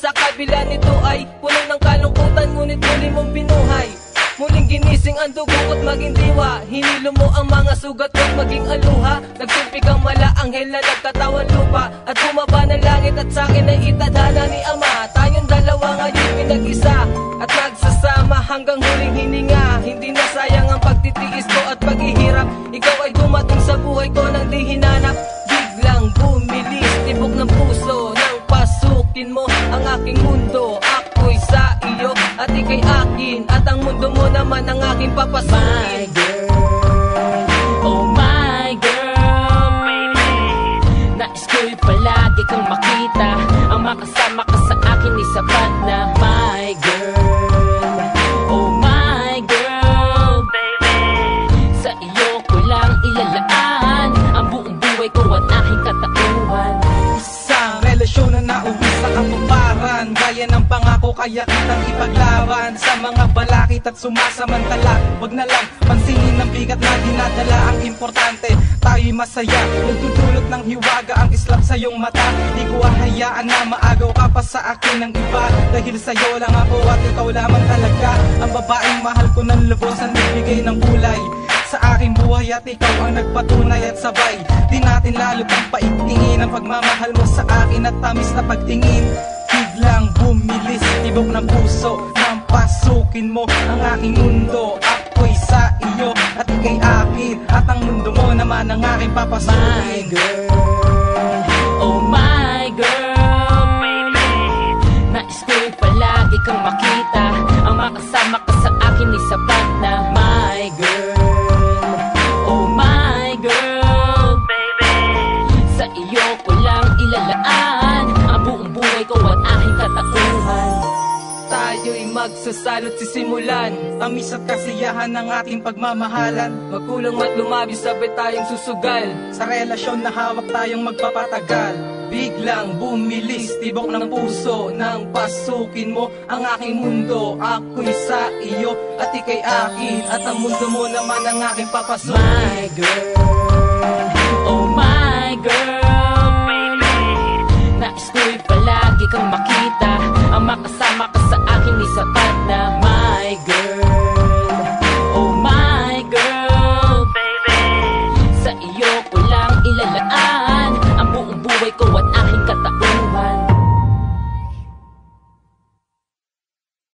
sa kabila nito ay puno ng kalungkutan, ngunit muli mong binuhay. Muling ginising ang dugo at maging diwa. Hinilo mo ang mga sugat at maging aluha. Nagsilpi kang mala anghel na nagkatawan lupa, at bumaba ng langit at sa'kin ay itadhana ni Ama. Tayong dalawa ngayon pinag-isa at nagsasama hanggang huling hininga. Hindi na sayang ang pagtitiis ko at paghihirap. Ikaw ay dumating sa buhay ko nang di hinanap. Biglang bumilis, tibok ng puso nang pasukin mo ang aking mundo. Ako'y sa iyo at ika'y akin, at ang mundo mo naman ang aking papasukin. My girl, oh my girl, baby, nais ko'y palagi kang makita. Ang makasama ka sa akin ay sapat na. My girl, oh my girl, baby, sa iyo ko lang ilalaan ang buong buhay ko at aking katauhan. Isang relasyon na nauwi sa katuparan, gaya ng pangako kaya kitang ipaglaban. Sa mga balakit at sumasamantala, wag na lang pansinin ang bigat na dinadala. Ang importante, tayo'y masaya. Nagdudulot ng hiwaga ang islap sa iyong mata. Di ko hahayaan na maagaw ka pa sa akin ng iba, dahil sa'yo lang ako at ikaw lamang talaga. Ang babaeng mahal ko ng lubos ang nagbigay ng kulay sa aking buhay, at ikaw ang nagpatunay at sabay. Di natin lalo pang paigtingin ang pagmamahal mo sa akin at tamis na pagtingin. Biglang bumilis, tibok ng puso nang pasukin mo ang aking mundo. Ako'y sa iyo at ika'y akin, at ang mundo mo naman ang aking papasukin. My girl, oh my girl, baby, nais ko'y palagi kang makita. Ang makasama ka sa akin ay sapat na. My girl, oh my girl, baby, sa iyo ko lang ilalaan ang buong buhay ko at aking katauhan. Tayo'y magsasalot sisimulan, Tamis at kasiyahan ng ating pagmamahalan. magkulong at lumabi sabay tayong susugal. Sa relasyon na hawak tayong magpapatagal. Biglang bumilis, tibok ng puso nang pasukin mo ang aking mundo. Ako'y sa iyo at ika'y akin, at ang mundo mo naman ang aking papasukin. My girl, oh my girl, baby, nais ko'y palagi kang makita. Ang makasama ka sa akin ay sapat na. My girl, oh my girl, baby, sa iyo ko lang ilalaan ang buong buhay ko at aking katauhan.